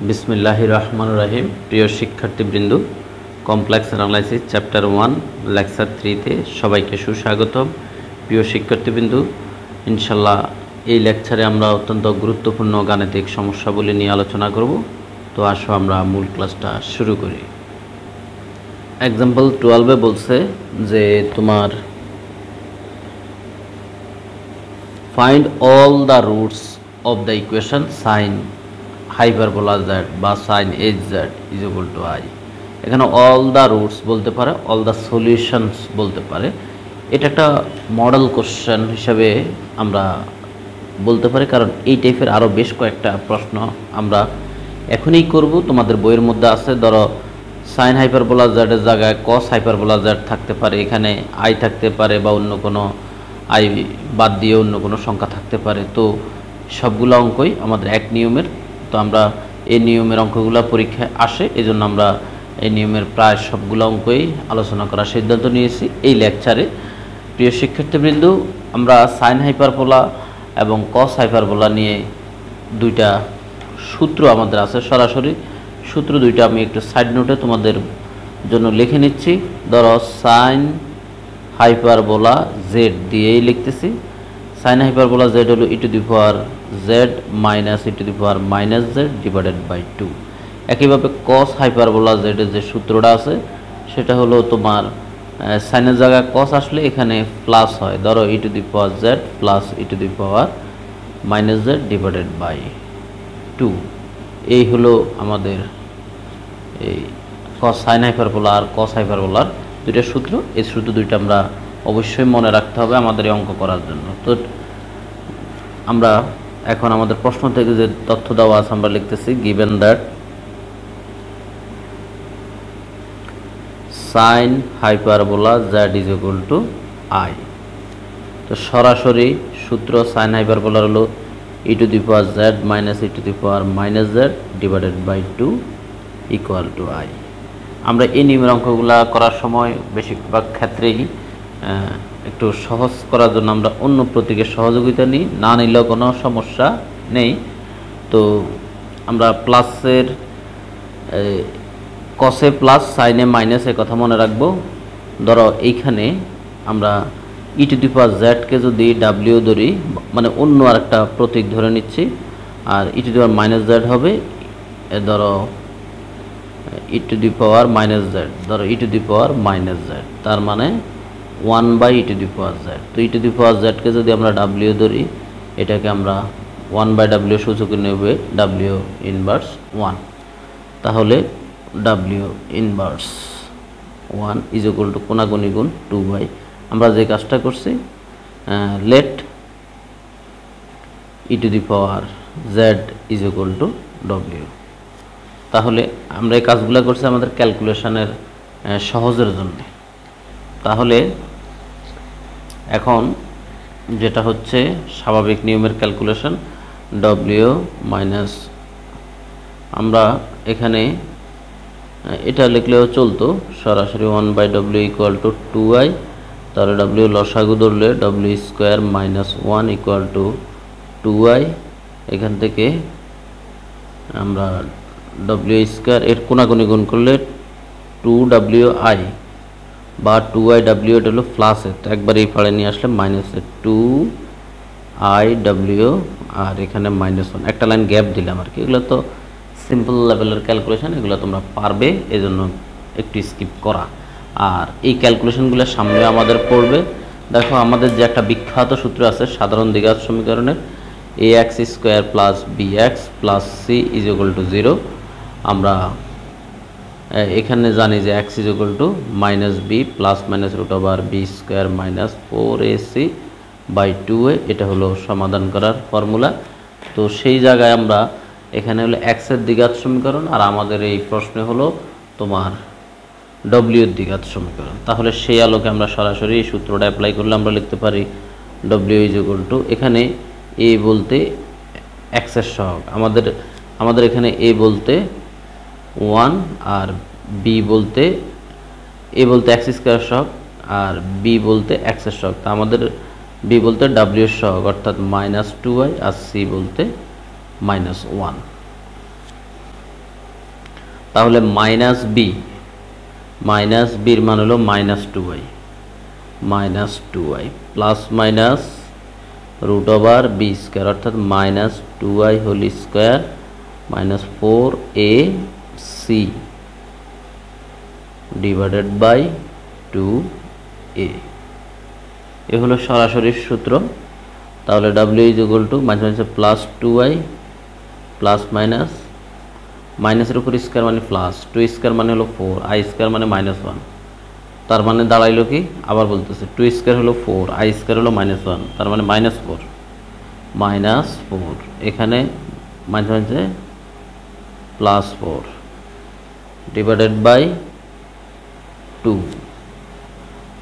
বিসমিল্লাহির রহমানির রহিম। প্রিয় শিক্ষার্থীবৃন্দ, কমপ্লেক্স অ্যানালাইসিস চ্যাপ্টার 1 লেকচার 3-তে সবাইকে সুস্বাগতম। প্রিয় শিক্ষার্থীবৃন্দ, ইনশাল্লাহ এই লেকচারে আমরা অত্যন্ত গুরুত্বপূর্ণ গাণিতিক সমস্যাগুলি নিয়ে আলোচনা করব। তো আসো আমরা মূল ক্লাসটা শুরু করি। এক্সাম্পল 12-এ বলছে যে তোমার find all the roots of the equation sine hyperbola z বা sine h z is equal to i. এখানে অল দ্য রুটস বলতে পারে, অল দ্য সলিউশনস বলতে পারে। এটা একটা মডেল কোশ্চেন হিসাবে আমরা বলতে পারি, কারণ এই টাইপের আরও বেশ কয়েকটা প্রশ্ন আমরা এখনই করব। তোমাদের বইয়ের মধ্যে আছে, ধরো সাইন হাইপারবোলা জেডের জায়গায় কস হাইপারবোলা জেড থাকতে পারে, এখানে আই থাকতে পারে বা অন্য কোনো আই বাদ দিয়ে অন্য কোনো সংখ্যা থাকতে পারে। তো সবগুলো অঙ্কই আমাদের এক নিয়মের। তো আমরা এই নিয়মের অঙ্কগুলো পরীক্ষায় আসে, এই জন্য আমরা এই নিয়মের প্রায় সবগুলো অঙ্কই আলোচনা করার সিদ্ধান্ত নিয়েছি এই লেকচারে। প্রিয় শিক্ষার্থীবৃন্দ, আমরা সাইন হাইপারবোলা এবং কস হাইপারবোলা নিয়ে দুইটা সূত্র আমাদের আছে, সরাসরি সূত্র দুইটা আমি একটু সাইড নোটে তোমাদের জন্য লিখে নিচ্ছি। ধরো সাইন হাইপারবোলা জেড দিয়েই লিখতেছি। সাইন হাইপারবোলা জেড হলো e to the power z minus e to the power minus z divided by 2। একইভাবে কস হাইপারবোলা জেডের যে সূত্রটা আছে সেটা হলো তোমার সাইনের জায়গায় কস আসলে এখানে প্লাস হয়, ধরো e to the power z plus e to the power minus z divided by 2। এই হলো আমাদের এই কস সাইন হাইপারবোলা আর কস হাইপারবোলার দুইটা সূত্র। এই সূত্র দুইটা আমরা অবশ্যই মনে রাখতে হবে আমাদের এই অঙ্ক করার জন্য। তো আমরা এখন আমাদের প্রশ্ন থেকে যে তথ্য দেওয়া আছে আমরা লিখতেছি, given that sine hyperbola z is equal to i. তো সরাসরি সূত্র সাইন হাইপারবোলার হলো e to the power z minus e to the power minus z divided by 2 equal to i. আমরা এই নিয়মের অঙ্কগুলা করার সময় বেশিরভাগ ক্ষেত্রেই একটু সহজ করার জন্য আমরা অন্য প্রতীকের সহযোগিতা নিই, না নিলেও কোনো সমস্যা নেই। তো আমরা প্লাসের কসে প্লাস সাইনে মাইনাস এ কথা মনে রাখবো। ধরো এইখানে আমরা ই টু দি পাওয়ার জেডকে যদি ডাব্লিউ ধরি, মানে অন্য আরেকটা প্রতীক ধরে নিচ্ছি, আর e to the power minus z হবে ধরো e to the power minus z, ধরো e to the power minus z, তার মানে 1 by e to the power z. তো ই টু দি পাওয়ার জেডকে যদি আমরা ডাব্লিউ ধরি, এটাকে আমরা 1 বাই ডাব্লিউ সূচকে নেবে ডাব্লিউ ইনভার্স 1। তাহলে ডাব্লিউ ইনভার্স 1 ইজ ইকুয়াল টু কোনাকুনি গুণ 2 বাই, আমরা যে কাজটা করছি let e to the power z is equal to ডব্লিউ। তাহলে আমরা এই কাজগুলো করছি আমাদের ক্যালকুলেশনের সহজের জন্য। তাহলে এখন যেটা হচ্ছে স্বাভাবিক নিয়মের ক্যালকুলেশন, ডব্লিউ মাইনাস, আমরা এখানে এটা লিখলেও চলতো, সরাসরি 1 by W equal to 2i। তাহলে ডব্লিউ লসাগু ধরলে W square minus 1 equal two 2i। এখান থেকে আমরা ডব্লিউ স্কোয়ার এর কোনাকুনি গুণ করলে 2wi বা 2iw, এটা হলো প্লাসে, তো একবার এই ফাড়ে নিয়ে আসলে মাইনাসে 2iw, আর এখানে -1 একটা লাইন গ্যাপ দিলাম আর কি। এগুলো তো সিম্পল লেভেলের ক্যালকুলেশন, এগুলো তোমরা পারবে, এই জন্য একটু স্কিপ করা। আর এই ক্যালকুলেশনগুলো সামনে আমাদের পড়বে। দেখো আমাদের যে একটা বিখ্যাত সূত্র আছে সাধারণ দ্বিঘাত সমীকরণের, ax square plus bx plus c is equal to 0। আমরা এখানে জানি যে x is equal to minus b plus minus root over b square minus 4ac by 2a, এটা হলো সমাধান করার ফর্মুলা। তো সেই জায়গায় আমরা এখানে হলো এক্সের দ্বিঘাত সমীকরণ, আর আমাদের এই প্রশ্নে হলো তোমার ডব্লিউর দ্বিঘাত সমীকরণ। তাহলে সেই আলোকে আমরা সরাসরি এই সূত্রটা অ্যাপ্লাই করলে আমরা লিখতে পারি ডব্লিউ ইজ ইকুয়াল টু, এখানে এ বলতে এক্সের সহগ, আমাদের এখানে এ বলতে 1 আর বি বলতে এ বলতে এক্স স্কোয়ার সহগ আর বি বলতে এক্সের সহগ। তা আমাদের বি বলতে ডাব্লিউ সহগ অর্থাৎ -2i আর সি বলতে -1। তাহলে মাইনাস বি, মাইনাস বির মান হলো -2y, -2y plus minus root over b square, অর্থাৎ -2y whole square -4ac divided by 2a। এ হলো সরাসরি সূত্র। তাহলে w ইজ ইকুয়াল টু মাঝে প্লাস 2y প্লাস মাইনাস, মাইনাসের উপর স্কোয়ার মানে প্লাস, 2 স্কোয়ার মানে হলো 4, i স্কোয়ার মানে -1, তার মানে দাঁড়াইলো কি, আবার বলতেছে 2 স্কোয়ার হলো 4, i স্কোয়ার হলো -1, তার মানে -4, এখানে মাঝে +4 ডিভাইডেড বাই 2।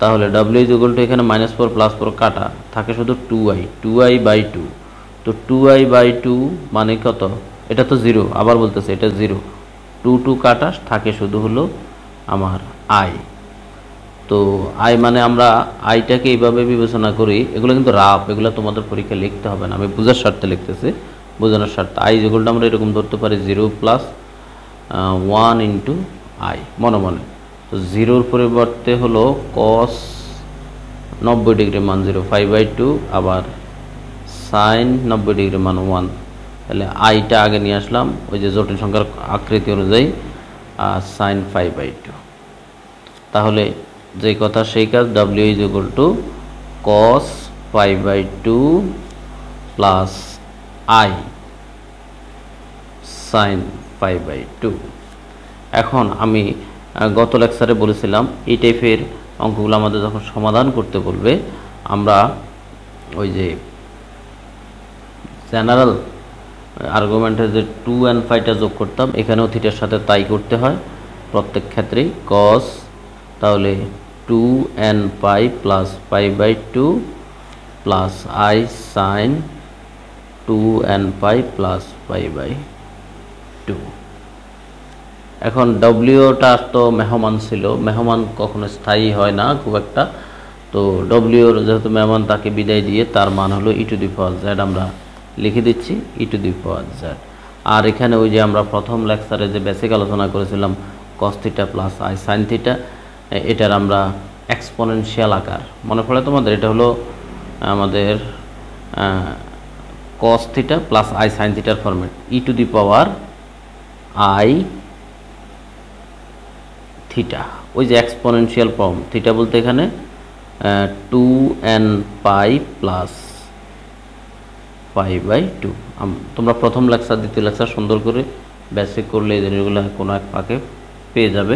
তাহলে w ইজ ইকুয়াল টু এখানে -4 +4 কাটা, থাকে শুধু 2i বাই 2। তো 2i বাই 2 মানে কত, এটা তো 0, আবার বলতেছে এটা 0, 2 কাটা, থাকে শুধু হলো আমার i। তো i মানে আমরা আইটাকে এইভাবে বিবেচনা করি, এগুলো কিন্তু রাফ, এগুলো তোমাদের পরীক্ষা লিখতে হবে না, আমি বোঝার স্বার্থে লিখতেছি, বোঝানোর স্বার্থে। i যেগুলো আমরা এরকম ধরতে পারি 0 + 1 × i, মনে মনে। তো 0-র পরিবর্তে হলো cos 90 ডিগ্রি মান 0 5/2, আবার sin 90 ডিগ্রি মান 1। তাহলে আইটা আগে নিয়ে আসলাম ওই যে জটিল সংখ্যার আকৃতি অনুযায়ী, sin 5/2। তাহলে যে কথা সেই কাজ, w is equal two cos 5/2 plus i sin 5/2। এখন আমি গত লেকচারে বলেছিলাম এই টাইপের অঙ্কগুলো আমাদের যখন সমাধান করতে বলবে, আমরা ওই যে জেনারেল আর্গুমেন্টের যে 2 and 5টা যোগ করতাম, এখানেও থিটার সাথে তাই করতে হয় প্রত্যেক ক্ষেত্রেই। cos তাহলে 2 and pi plus 5/2 plus i sin 2 and pi plus 5/2। এখন ডব্লিউটা তো মেহমান ছিল, মেহমান কখনো স্থায়ী হয় না খুব একটা, তো ডব্লিউর যেহেতু মেহমান, তাকে বিদায় দিয়ে তার মান হলো e⁻z, আমরা লিখে দিচ্ছি e⁻z। আর এখানে ওই যে আমরা প্রথম লেকচারে যে বেসিক আলোচনা করেছিলাম cos θ প্লাস i sin θ, এটার আমরা এক্সপোনেনশিয়াল আকার, মনে পড়ে তোমাদের, এটা হলো আমাদের cos θ plus i sin θ format, e⁻i theta, ওই যে এক্সপোনেনশিয়াল ফর্ম। থিটা বলতে এখানে 2n পাই প্লাস 5/2। তোমরা প্রথম লেকচার দ্বিতীয় লেকচার সুন্দর করে বেসিক করলে এই জিনিসগুলো কোনো এক পাকে পেয়ে যাবে।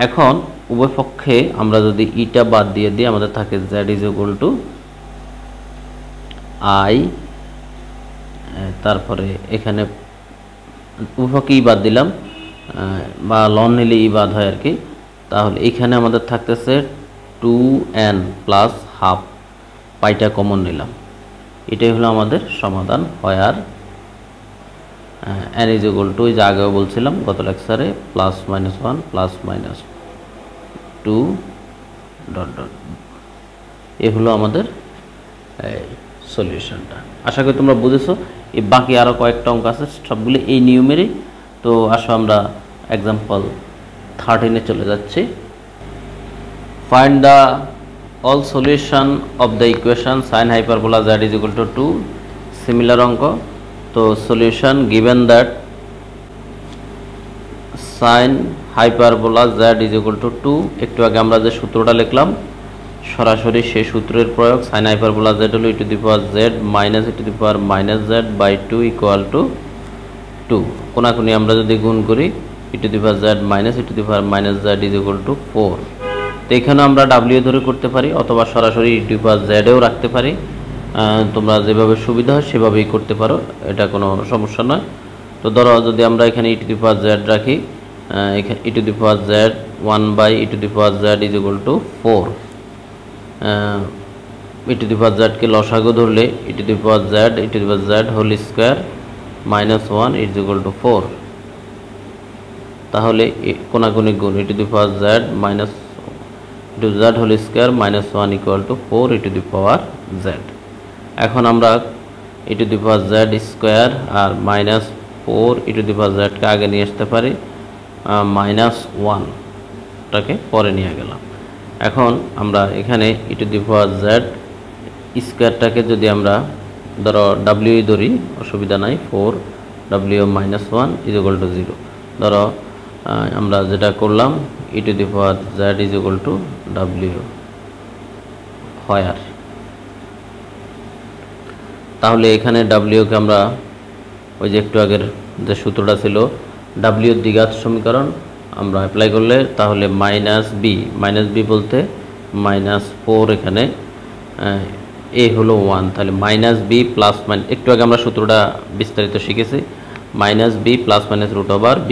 এখন উভয় পক্ষে আমরা যদি ইটা বাদ দিয়ে দিই, আমাদের থাকে z is equal two i, তারপরে এখানে উভয় পক্ষে ই বাদ দিলাম, বা লন নিলে ই বাদ হয় আর কি। তাহলে এখানে আমাদের থাকতেছে 2n প্লাস হাফ, পাইটা কমন নিলাম, এটাই হলো আমাদের সমাধান হয়। আর n ইজ ইকুয়াল টু, যে আগেও বলছিলাম গত লেকচারে, +-1 +-2 ... এ হলো আমাদের সলিউশনটা। আশা করি তোমরা বুঝেছো। এই বাকি আরও কয়েকটা অঙ্ক আছে, সবগুলো এই নিয়মেরই। তো আসো আমরা এক্সাম্পল 13-এ চলে যাচ্ছি। Find the all solution of the equation sin hyperbola z is equal to 2, similar অঙ্ক। তো solution given that sin hyperbola z is equal to 2, একটু আগে আমরা যে সূত্রটা লিখলাম সরাসরি সেই সূত্রের প্রয়োগ, sin hyperbola z হলো e⁻z minus e⁻z/2 equal to 2। কোনাকুনি আমরা যদি গুণ করি e⁻z minus e⁻z is equal to 4। তো এখানে আমরা w ধরে করতে পারি, অথবা সরাসরি e⁻z-এও রাখতে পারি, তোমরা যেভাবে সুবিধা হয় সেভাবেই করতে পারো, এটা কোনো সমস্যা নয়। তো ধরো যদি আমরা এখানে e⁻z রাখি, এখানে e⁻z 1/e⁻z is equal to 4, e⁻z-কে লসাগু ধরলে e⁻z whole square -1 is equal to 4। তাহলে কোনাকুনি গুণ e⁻z minus e⁻z whole square -1 equal to 4 e⁻z। এখন আমরা e⁻z স্কোয়ার আর -4 e⁻z-কে আগে নিয়ে আসতে পারি, -1টাকে পরে নিয়ে গেলাম। এখন আমরা এখানে e to the power z স্কয়ারটাকে যদি আমরা ধরো w ধরি, অসুবিধা নাই, 4w -1 = 0। ধরো আমরা যেটা করলাম e to the power z = w হোয়ার, তাহলে এখানে w কে আমরা ওই যে একটু আগের যে সূত্রটা ছিল w এর দ্বিঘাত সমীকরণ আমরা অ্যাপ্লাই করলে তাহলে -b বলতে -4, এখানে a হলো 1, তাহলে -b প্লাস একটু আগে আমরা সূত্রটা বিস্তারিত শিখেছি, -b plus minus root over b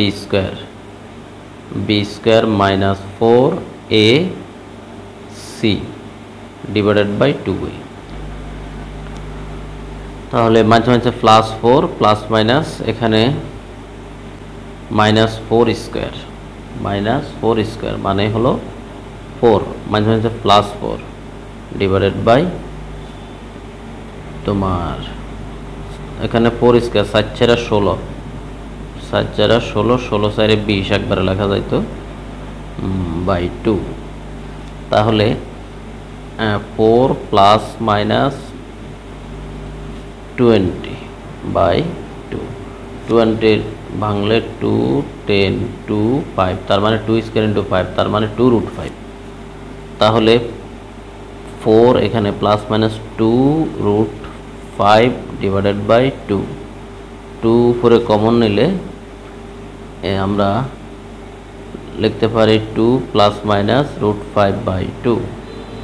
square -4ac divided by 2a। তাহলে মাঝে মাঝে +4 প্লাস মাইনাস, এখানে -4 স্কয়ার মানে হলো 4, মাঝে মাঝে +4 ডিভাইডেড বাই তোমার এখানে 4 স্কয়ার 7 × 16 16 × 20 একবারে লেখা যাইতো বাই 2। তাহলে 4 প্লাস মাইনাস 20 বাই 2, 20 ভাঙলে 2, 10, 2, 5, তার মানে 2 স্কয়ার ইন্টু 5, তার মানে 2√5। তাহলে 4 এখানে প্লাস মাইনাস 2√5 ডিভাইডেড বাই 2, 2 উপরে কমন নিলে আমরা লিখতে পারি 2 প্লাস মাইনাস √5 বাই 2।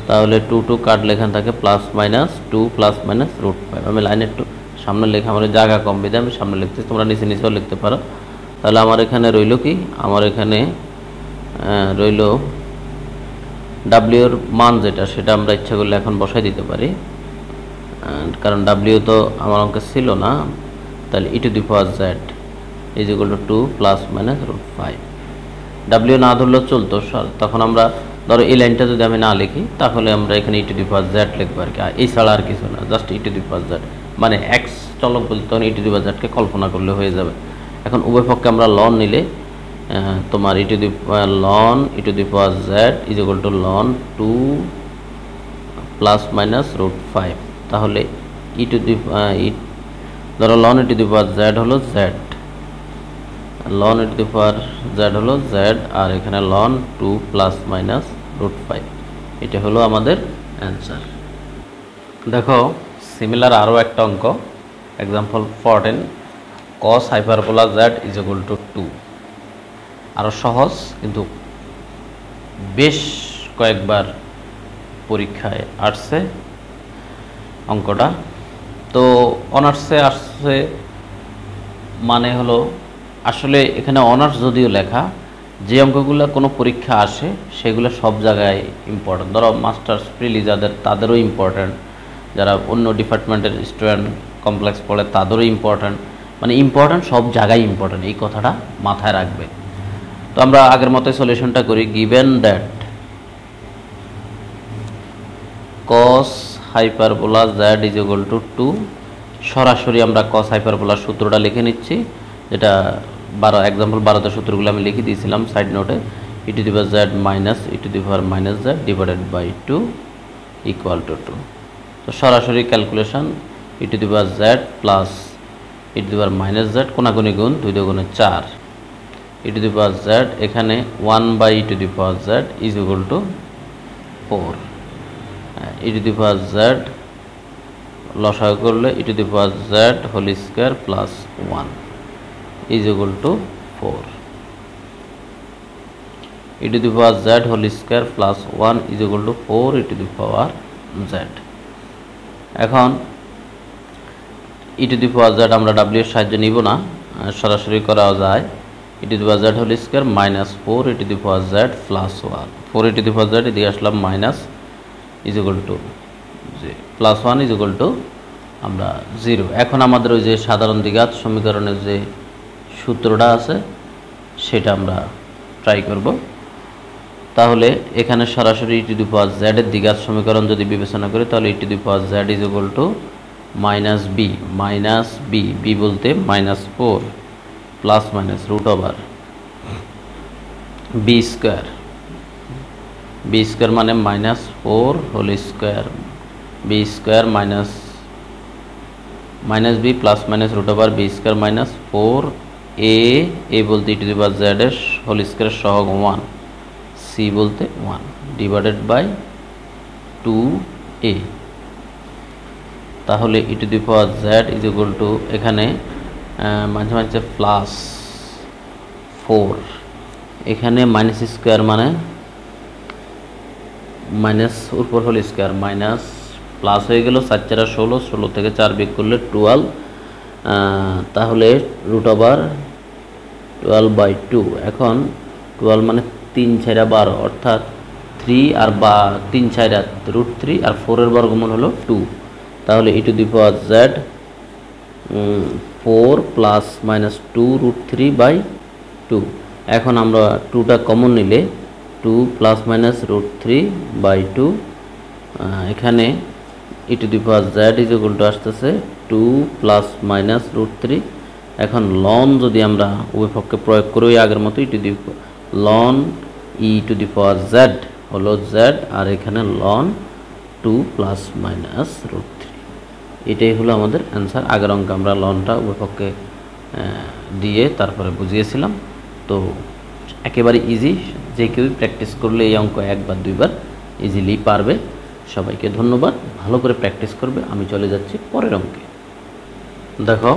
তাহলে 2 কাটলে এখানে থাকে প্লাস মাইনাস 2 প্লাস মাইনাস √5। আমি লাইনে একটু সামনে লেখা, আমার জায়গা কম বিধে আমি সামনে লিখতে, তোমরা নিচেও লিখতে পারো। তাহলে আমার এখানে রইল কি, আমার এখানে রইল w এর মান যেটা, সেটা আমরা ইচ্ছা করলে এখন বসাই দিতে পারি, কারণ w তো আমার অঙ্কে ছিল না। তাহলে e to the power z = 2 plus minus √5। w না ধরলেও চলতো, তখন আমরা ধরো এই লাইনটা যদি আমি না লিখি তাহলে আমরা এখানে e to the power z লিখবো আর কি, এই ছাড়া আর কিছু না, just e to the power z, মানে x চলক বলতে তখন e to the power z কে কল্পনা করলে হয়ে যাবে। এখন উভয় পক্ষে আমরা লন নিলে তোমার e to the power z = ln 2 plus minus √5। তাহলে ধরো ln e to the power z হলো z, ln e to the power z হলো z, আর এখানে ln 2 প্লাস মাইনাস √5, এটা হলো আমাদের অ্যান্সার। দেখো সিমিলার আরও একটা অঙ্ক, এক্সাম্পল 14, cos হাইপারবোলা z = 2। আরও সহজ, কিন্তু বেশ কয়েকবার পরীক্ষায় আসছে অঙ্কটা। তো অনার্সে আসছে মানে হলো, আসলে এখানে অনার্স যদিও লেখা, যে অঙ্কগুলো কোনো পরীক্ষা আসে সেগুলো সব জায়গায় ইম্পর্টেন্ট। ধরো মাস্টার্স প্রিলি যাদের, তাদেরও ইম্পর্টেন্ট, যারা অন্য ডিপার্টমেন্টের স্টুডেন্ট কমপ্লেক্স পড়ে তাদেরও ইম্পর্টেন্ট, মানে ইম্পর্টেন্ট সব জায়গায় ইম্পর্টেন্ট, এই কথাটা মাথায় রাখবে। তো আমরা আগের মতোই সলিউশনটা করি। Given that cos hyperbola z = 2, সরাসরি আমরা cos হাইপারবোলার সূত্রটা লিখে নিচ্ছি, যেটা এক্সাম্পল 12তে সূত্রগুলো আমি লিখে দিয়েছিলাম সাইড নোটে। e to the power z minus e to the power minus z divided by 2 = 2। তো সরাসরি calculation e to the power z plus e to the power minus z, কোনাকুনি গুণ 2 × 2 = 4, e to the power z এখানে 1 by e to the power z = 4, e to the power z লসাগু করলে e to the power z whole square plus 1 = 4, e to the power z whole square plus 1 = 4 e to the power z। এখন e to the power z আমরা w এর সাহায্য নিব না, সরাসরি করা যায়। e to the power z whole square minus 4 e to the power z plus 1, 4 e to the power z এদিকে আসলাম মাইনাস প্লাস 1 আমরা 0। এখন আমাদের ওই যে সাধারণ দ্বিঘাত সমীকরণের যে সূত্রটা আছে সেটা আমরা ট্রাই করব। তাহলে এখানে সরাসরি e to the power z এর দ্বিঘাত সমীকরণ যদি বিবেচনা করি, তাহলে e to the power z -b বলতে -4 প্লাস মাইনাস √ওভার বি স্কোয়ার, বি স্কোয়ার মানে -4 whole square, b square minus b plus minus root over b square -4 a বলতে e⁻z এর হোল স্কোয়ার সহগ 1, সি বলতে 1 ডিভাইডেড বাই 2a। তাহলে e⁻z is equal two এখানে মাঝে মাঝে +4, এখানে মাইনাস স্কোয়ার মানে মাইনাস উপর হোল স্কোয়ার মাইনাস প্লাস হয়ে গেল 4 4 16, 16 থেকে 4 বিয়োগ করলে 12, তাহলে রুট ওভার 12/2। এখন 12 মানে 3 4 12, অর্থাৎ 3 আর 3 4 √3 আর 4 এর বর্গমূল হলো 2। তাহলে e⁻z 4 প্লাস মাইনাস 2 √3/2। এখন আমরা 2টা কমন নিলে 2 প্লাস মাইনাস √3/2, এখানে e⁻z ইজ ইকুয়াল টু আসতেছে 2 প্লাস মাইনাস √3। এখন লন যদি আমরা উভয় পক্ষে প্রয়োগ করি ওই আগের মতো লন e⁻z হলো z, আর এখানে লন 2 প্লাস মাইনাস √3। এটাই হলো আমাদের অ্যান্সার। আগের অঙ্ক আমরা লনটা উভয় পক্ষে দিয়ে তারপরে বুঝিয়েছিলাম। তো একেবারে ইজি, যে কেউ প্র্যাকটিস করলে এই অঙ্ক একবার দুইবার ইজিলি পারবে। সবাইকে ধন্যবাদ, ভালো করে প্র্যাকটিস করবে। আমি চলে যাচ্ছি পরের অঙ্কে। দেখো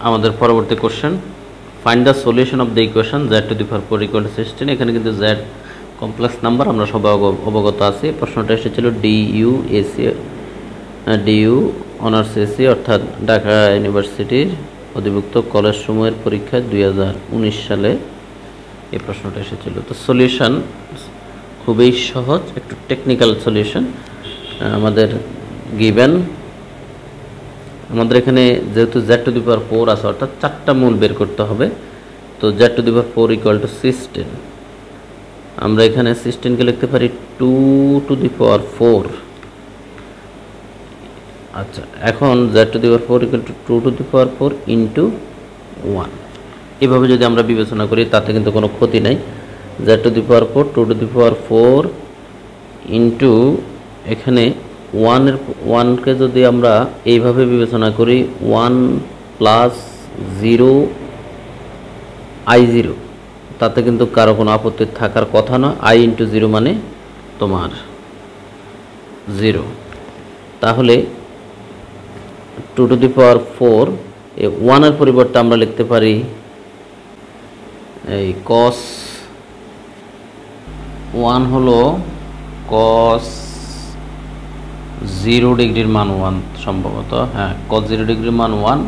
আমাদের পরবর্তী question, find the solution of the equation z⁴ = 16। এখানে কিন্তু z কমপ্লেক্স নাম্বার, আমরা সবাই অবগত আছি। প্রশ্নটা এসেছিল ডিইউ অনার্স এসি অর্থাৎ ঢাকা ইউনিভার্সিটির অধিভুক্ত কলেজ সমূহের পরীক্ষায় 2019 সালে এই প্রশ্নটা এসেছিল। তো সলিউশন খুবই সহজ, একটু টেকনিক্যাল সলিউশন আমাদের গিভেন। আমাদের এখানে যেহেতু z⁴ আছে অর্থাৎ 4টা মূল বের করতে হবে। তো z⁴ = 16। আমরা এখানে 16কে লিখতে পারি 2⁴। আচ্ছা, এখন z⁴ = 2⁴ ইন্টু 1। এভাবে যদি আমরা বিবেচনা করি তাতে কিন্তু কোনো ক্ষতি নাই। z⁴ 2⁴ ইন্টু এখানে 1কে যদি আমরা এইভাবে বিবেচনা করি 1 প্লাস 0 i0, তাতে কিন্তু কারো কোনো আপত্তি থাকার কথা নয়। i ইন্টু 0 মানে তোমার 0। তাহলে 2⁴ এই 1 এর পরিবর্তে আমরা লিখতে পারি এই cos 1 হলো cos 0 ডিগ্রির মান 1 সম্ভবত, হ্যাঁ cos 0 ডিগ্রির মান 1,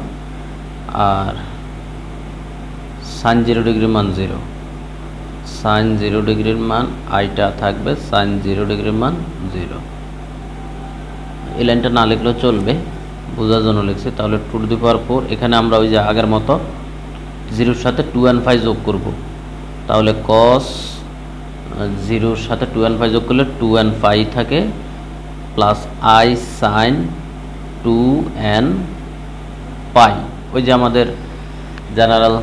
আর sin 0 ডিগ্রির মান 0। sin 0 ডিগ্রির মান আইটা থাকবে, sin 0 ডিগ্রির মান 0। এই লাইনটা না লিখলেও চলবে, বোঝার জন্য লিখছি। তাহলে 2⁴, এখানে আমরা ওই যে আগের মতো 0-র সাথে 2 and 5 যোগ করব। তাহলে cos 0-র সাথে 2 and 5 যোগ করলে 2 and 5 থাকে, প্লাস i sin 2 and পাই। ওই যে আমাদের জেনারেল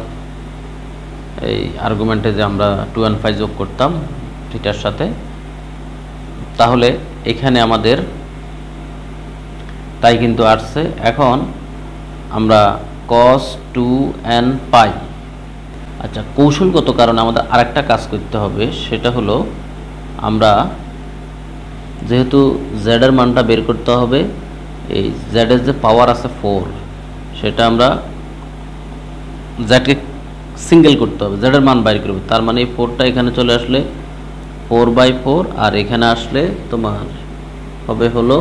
এই আর্গুমেন্টে যে আমরা 2 and 5 যোগ করতাম থিটার সাথে। তাহলে এখানে আমাদের তাই কিন্তু আসছে। এখন আমরা cos 2 and পাই। আচ্ছা, কৌশলগত কারণে আমাদের আরেকটা কাজ করতে হবে, সেটা হলো আমরা যেহেতু z এর মানটা বের করতে হবে, এই z এর যে পাওয়ার আছে 4, সেটা আমরা z-কে সিঙ্গেল করতে হবে, z এর মান বাইর করব। তার মানে এই 4টা এখানে চলে আসলে 4/4, আর এখানে আসলে তোমার হবে হলো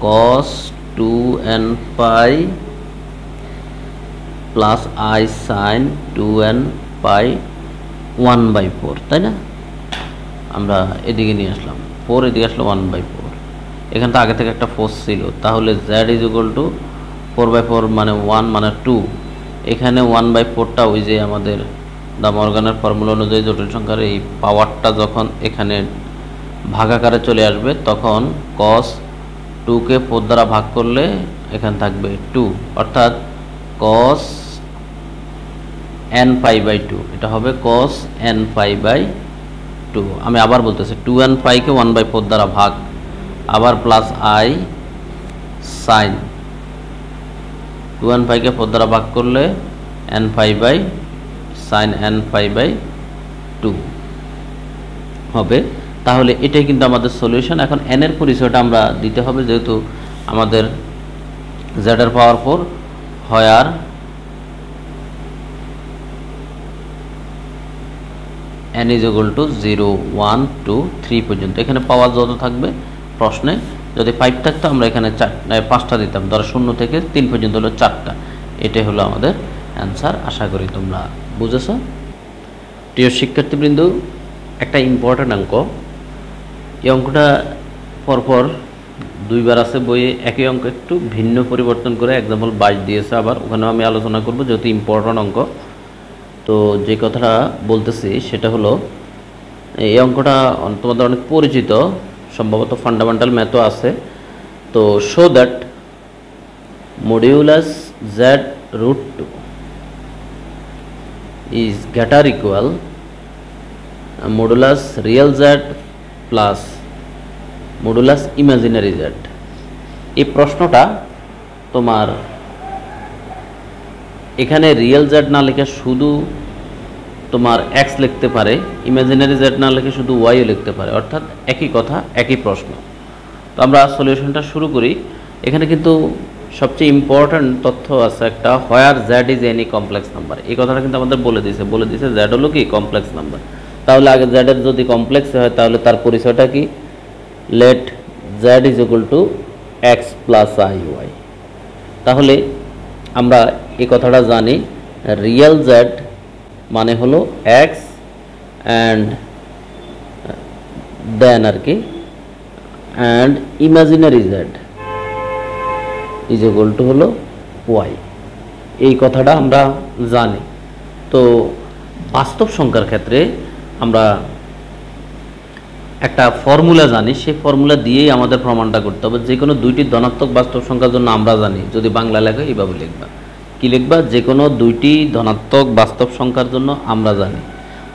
cos 2 and pi plus i sin 2 and পাই 1/4, তাই না? আমরা এদিকে নিয়ে আসলাম 4, এদিকে আসলো 1/4। এখানে তো আগে থেকে একটা 4 ছিল, তাহলে z = 4/4 মানে 1 মানে 2। এখানে 1/4টা ওই যে আমাদের ডা মর্গানের ফর্মুলা অনুযায়ী জটিল সংখ্যার এই পাওয়ারটা যখন এখানে ভাগাকারে চলে আসবে, তখন cos 2কে 4 দ্বারা ভাগ করলে এখানে থাকবে 2, অর্থাৎ cos n pi by two, এটা হবে cos n pi by two. আমি আবার বলতেছি, 2n পাইকে 1/4 দ্বারা ভাগ, আবার প্লাস আই সাইন 2n পাইকে 4 দ্বারা ভাগ করলে n pi by sine n pi by two হবে। তাহলে এটাই কিন্তু আমাদের সলিউশন। এখন এন এর পরিচয়টা আমরা দিতে হবে, যেহেতু আমাদের জেড এর পাওয়ার 4 হয় আর n is equal to 0 1 2 3 পর্যন্ত। এখানে পাওয়ার যত থাকবে প্রশ্নে, যদি 5 থাকতো আমরা এখানে 5টা দিতাম, ধরো 0 থেকে 3 পর্যন্ত হলো 4টা। এটাই হলো আমাদের অ্যান্সার। আশা করি তোমরা বুঝেছো। প্রিয় শিক্ষার্থীবৃন্দ, একটা ইম্পর্ট্যান্ট অঙ্ক, এই অঙ্কটা পরপর দুইবার আছে বইয়ে, একই অঙ্ক একটু ভিন্ন পরিবর্তন করে এক্সাম্পল 22 দিয়েছে, আবার ওখানেও আমি আলোচনা করব যেহেতু ইম্পর্ট্যান্ট অঙ্ক। তো যে কথাটা বলতেছি সেটা হলো, এই অঙ্কটা তোমাদের অনেক পরিচিত, সম্ভবত ফান্ডামেন্টাল ম্যাথও আছে। তো show that modulus z root two is greater equal modulus real z plus modulus imaginary z. এই প্রশ্নটা তোমার এখানে রিয়েল জেড না লিখে শুধু তোমার এক্স লিখতে পারে, ইমাজিনারি জেড না লিখে শুধু ওয়াইও লিখতে পারে, অর্থাৎ একই কথা একই প্রশ্ন। তো আমরা সলিউশনটা শুরু করি। এখানে কিন্তু সবচেয়ে ইম্পর্ট্যান্ট তথ্য আছে একটা, where z is any complex number. এই কথাটা কিন্তু আমাদের বলে দিয়েছে জেড হলো কি কমপ্লেক্স নাম্বার। তাহলে আগে জেড এর যদি কমপ্লেক্স হয় তাহলে তার পরিচয়টা কি, let z is equal to x plus i y. তাহলে আমরা এই কথাটা জানি, রিয়েল জেড মানে হলো এক্স অ্যান্ড দেন আর কি, and imaginary Z is equal two হলো ওয়াই। এই কথাটা আমরা জানি। তো বাস্তব সংখ্যার ক্ষেত্রে আমরা একটা ফর্মুলা জানি, সেই ফর্মুলা দিয়েই আমাদের প্রমাণটা করতে হবে। যে কোনো দুইটি ধনাত্মক বাস্তব সংখ্যার জন্য আমরা জানি, যদি বাংলা লেখো এইভাবে লিখবা, কি লিখবা, যে কোনো দুইটি ধনাত্মক বাস্তব সংখ্যার জন্য আমরা জানি।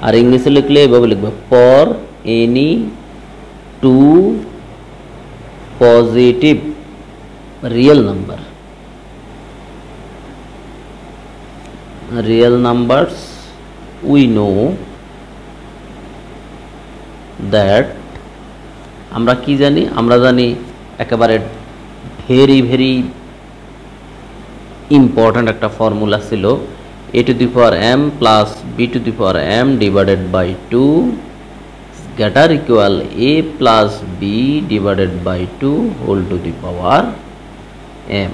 আর ইংলিশে লিখলে এইভাবে লিখবা, for any two positive real numbers we know that. আমরা কি জানি, আমরা জানি একেবারে ভেরি ভেরি ইম্পর্ট্যান্ট একটা ফর্মুলা ছিল, a to the power m plus b to the power m divided by 2 greater equal a plus b divided by 2 whole to the power m।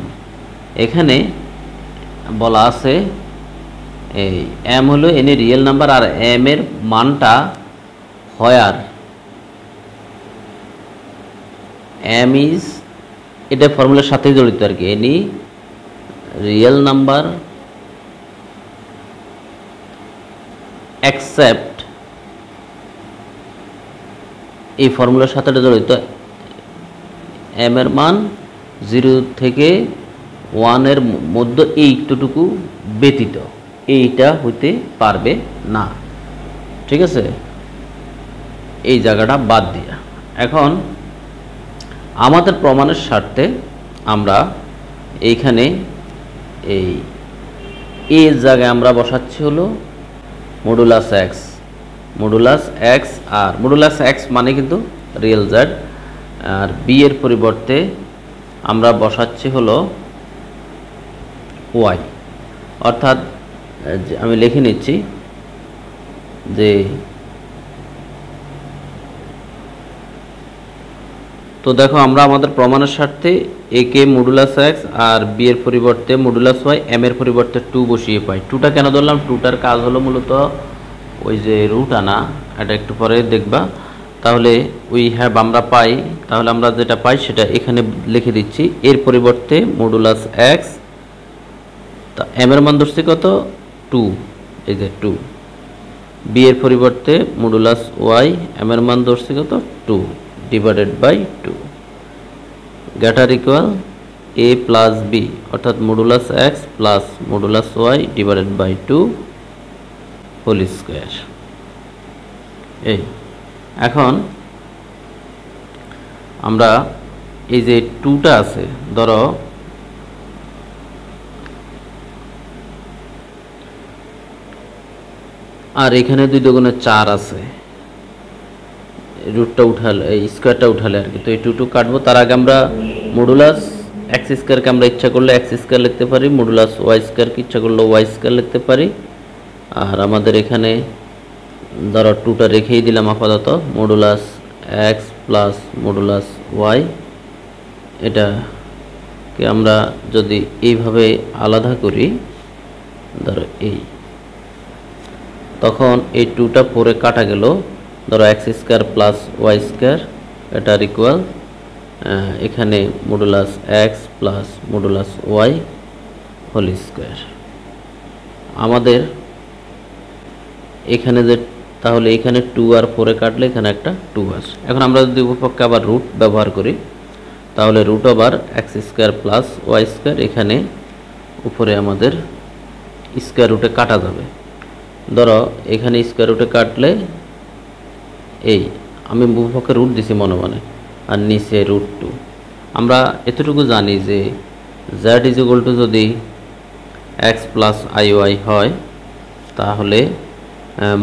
এখানে বলা আছে এই m হলো এনি রিয়েল নাম্বার, আর m এর মানটা হোয়ার m is, এটা ফর্মুলার সাথে জড়িত আর কি, এনি রিয়েল নাম্বার except, এই ফর্মুলার সাথে জড়িত m এর মান 0 থেকে 1 এর মধ্যে এইটুকু ব্যতীত এইটা হইতে পারবে না। ঠিক আছে, এই জায়গাটা বাদ দিয়া। এখন আমাদের প্রমাণের স্বার্থে আমরা এইখানে এই এর জায়গায় আমরা বসাচ্ছি হলো মডুলাস এক্স, আর মডুলাস এক্স মানে কিন্তু রিয়েল জেড, আর বি এর পরিবর্তে আমরা বসাচ্ছি হলো ওয়াই। অর্থাৎ আমি লিখে নিচ্ছি যে, তো দেখো আমরা আমাদের প্রমাণের স্বার্থে এ কে মডুলাস এক্স আর বি এর পরিবর্তে মডুলাস ওয়াই, এম এর পরিবর্তে 2 বসিয়ে পাই। 2টা কেন ধরলাম, 2টার কাজ হলো মূলত ওই যে রুট আনা, এটা একটু পরে দেখবা। তাহলে উই হ্যাভ আমরা পাই, তাহলে আমরা যেটা পাই সেটা এখানে লিখে দিচ্ছি। এর পরিবর্তে মডুলাস এক্স, তা এম এর মান ধরছি কত 2, এই যে 2। বি এর পরিবর্তে মডুলাস ওয়াই, এম এর মান ধরছি কত 2 divided by 2 greater equal a plus b, অর্থাৎ modulus x plus modulus y divided by 2 whole square. এই এখন আমরা এই যে 2টা আছে, ধরো আর এখানে 2 দুগুণে 4 আছে, রুটটা উঠালে এই স্কোয়ারটা উঠালে আর কি। তো এই 2 কাটবো, তার আগে আমরা মডুলাস এক্স স্কোয়ারকে আমরা ইচ্ছা করলে এক্স স্কোয়ার লিখতে পারি, মডুলাস ওয়াই স্কোয়ারকে ইচ্ছা করলে ওয়াই স্কোয়ার লিখতে পারি। আর আমাদের এখানে ধরো 2টা রেখেই দিলাম আপাতত, modulus x plus modulus y. এটাকে আমরা যদি এইভাবে আলাদা করি, ধরো এই, তখন এই 2টা 4-এ কাটা গেল, ধরো x square plus y square, এটার ইকুয়াল এখানে modulus x plus modulus y whole square. আমাদের এখানে যে, তাহলে এখানে 2 আর 4-এ কাটলে এখানে একটা 2 আসে। এখন আমরা যদি উপপক্ষে আবার রুট ব্যবহার করি, তাহলে root over x square plus y square, এখানে উপরে আমাদের স্কোয়ার রুটে কাটা যাবে। ধরো এখানে স্কোয়ার রুটে কাটলে এই, আমি উপপক্ষে রুট দিছি মনে মনে, আর নিচে √2। আমরা এতটুকু জানি যে z ইজ ইকুয়াল টু যদি x প্লাস আই ওয়াই হয়, তাহলে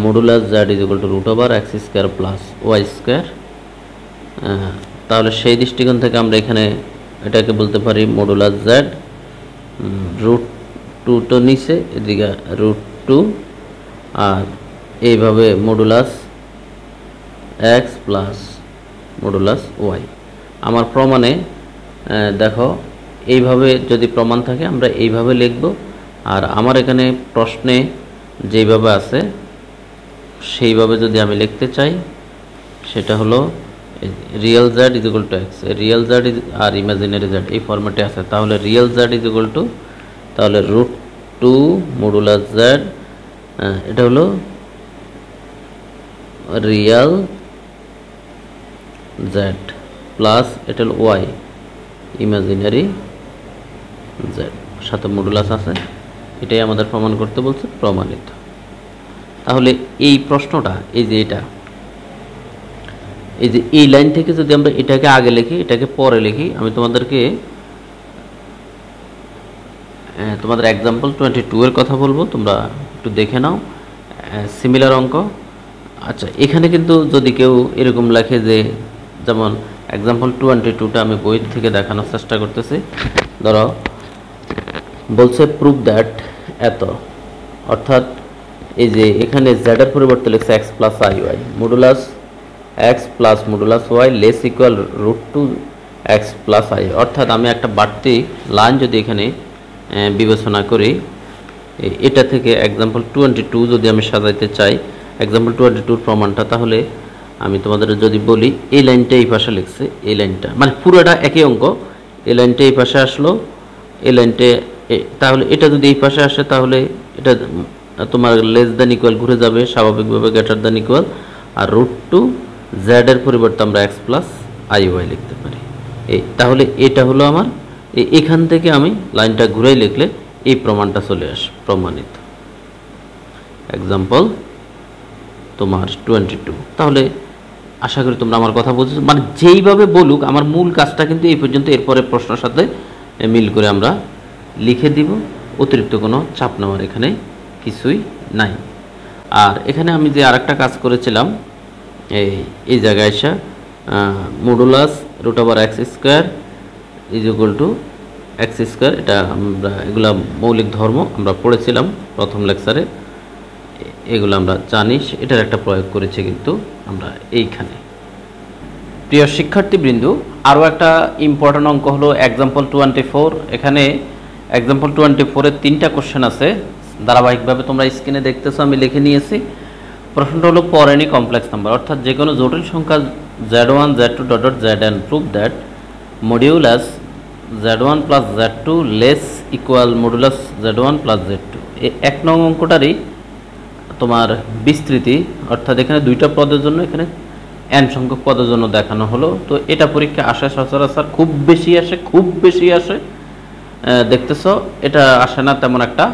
modulus z is equal to root over x square plus y square. তাহলে সেই দৃষ্টিকোণ থেকে আমরা এখানে এটাকে বলতে পারি মডুলাস z, √2 তো নিচে, এদিকে √2, আর এইভাবে modulus x plus modulus y. আমার প্রমাণে দেখো এইভাবে যদি প্রমাণ থাকে আমরা এইভাবে লিখব, আর আমার এখানে প্রশ্নে যেইভাবে আছে সেইভাবে যদি আমি লিখতে চাই, সেটা হলো real z is equal to x, real z আর ইমাজিনারি z এই ফরম্যাটে আছে। তাহলে real z is equal to, তাহলে √2 মডুলাস z, এটা হলো রিয়েল z প্লাস এটা হলো ওয়াই ইমাজিনারি z, সাথে মডুলাস আছে। এটাই আমাদের প্রমাণ করতে বলছে, প্রমাণিত। তাহলে এই প্রশ্নটা, এই যে এটা, এই যে এই লাইন থেকে যদি আমরা এটাকে আগে লিখি, এটাকে পরে লিখি, আমি তোমাদেরকে তোমাদের এক্সাম্পল 22 এর কথা বলবো, তোমরা একটু দেখে নাও সিমিলার অঙ্ক। আচ্ছা, এখানে কিন্তু যদি কেউ এরকম লেখে যে, যেমন এক্সাম্পল 22টা আমি বই থেকে দেখানোর চেষ্টা করতেছি। ধরো বলছে প্রুভ দ্যাট এত, অর্থাৎ এই যে এখানে z এর পরিবর্তে লিখছে x plus i y, modulus x plus modulus y less equal √2 x plus i. অর্থাৎ আমি একটা বাড়তি লাইন যদি এখানে বিবেচনা করি, এটা থেকে এক্সাম্পল 22 যদি আমি সাজাইতে চাই, এক্সাম্পল 22 প্রমাণটা, তাহলে আমি তোমাদের যদি বলি এই লাইনটা এই পাশে লিখছে, এই লাইনটা মানে পুরোটা একই অঙ্ক, এই লাইনটা এই পাশে আসলো, এই লাইনটা, তাহলে এটা যদি এই পাশে আসে, তাহলে এটা তোমার লেস দ্যান ইকুয়াল ঘুরে যাবে স্বাভাবিকভাবে গ্রেটার দ্যান ইকুয়াল, আর √2 z এর পরিবর্তে আমরা x প্লাস আই ওয়াই লিখতে পারি। এই তাহলে এটা হলো আমার, এখান থেকে আমি লাইনটা ঘুরাই লিখলে এই প্রমাণটা চলে আসে, প্রমাণিত। এক্সাম্পল তোমার 22। তাহলে আশা করি তোমরা আমার কথা বুঝেছো, মানে যেইভাবে বলুক আমার মূল কাজটা কিন্তু এই পর্যন্ত, এরপরে প্রশ্নের সাথে মিল করে আমরা লিখে দিব, অতিরিক্ত কোনো চাপ নেওয়ার এখানে কিছুই নাই। আর এখানে আমি যে আরেকটা কাজ করেছিলাম, এই জায়গায় এসে modulus root over x square is equal to x square, এটা আমরা এগুলা মৌলিক ধর্ম আমরা পড়েছিলাম প্রথম লেকচারে, এগুলো আমরা জানি, এটার একটা প্রয়োগ করেছি কিন্তু আমরা এইখানে। প্রিয় শিক্ষার্থীবৃন্দ, আরও একটা ইম্পর্ট্যান্ট অঙ্ক হলো এক্সাম্পল 24। এখানে এক্সাম্পল 24-এর 3টা কোশ্চেন আছে, ধারাবাহিকভাবে তোমরা স্ক্রিনে দেখতেছো, আমি লিখে নিয়েছি। প্রশ্নটা হলো ফর এনি কমপ্লেক্স নাম্বার, অর্থাৎ যে কোনো জটিল সংখ্যা z1 z2 dot zn prove that modulus z1 plus z2 less equal modulus z1 plus z2। এই 1 নং অঙ্কটারই তোমার বিস্তৃতি, অর্থাৎ এখানে 2টা পদের জন্য, এখানে n সংখ্যক পদের জন্য দেখানো হলো। তো এটা পরীক্ষা আসে সচরাচর, খুব বেশি আসে, খুব বেশি আসে, দেখতেছো এটা আসে না তেমন একটা।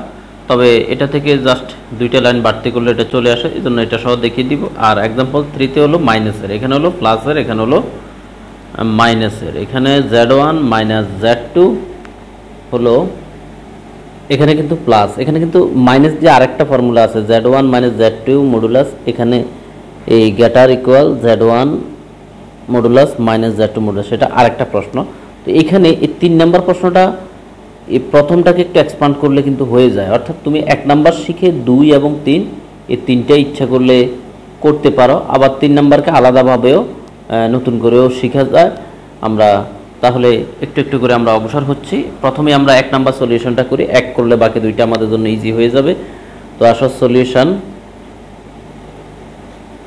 তবে এটা থেকে জাস্ট দুইটা লাইন বাড়তি করলে এটা চলে আসে, এই জন্য এটা সহ দেখিয়ে দিব। আর এক্সাম্পল 3-তে হলো মাইনাসের, এখানে হলো প্লাসের, এখানে হলো মাইনাসের। এখানে Z1 মাইনাস Z2 হলো, এখানে কিন্তু প্লাস, এখানে কিন্তু মাইনাস যে আরেকটা ফর্মুলা আছে Z1 মাইনাস Z2 মডুলাস, এখানে এই greater equal Z1 modulus minus Z2 modulus, সেটা আরেকটা প্রশ্ন। তো এখানে এই 3 নাম্বার প্রশ্নটা এই প্রথমটাকে একটু এক্সপান্ড করলে কিন্তু হয়ে যায়, অর্থাৎ তুমি 1 নাম্বার শিখে 2 এবং 3 এই 3টা ইচ্ছা করলে করতে পারো, আবার 3 নাম্বারকে আলাদাভাবেও নতুন করেও শেখা যায়। আমরা তাহলে একটু একটু করে আমরা অগ্রসর হচ্ছি। প্রথমে আমরা 1 নাম্বার সলিউশনটা করি, 1 করলে বাকি দুইটা আমাদের জন্য ইজি হয়ে যাবে। তো আসো সলিউশন,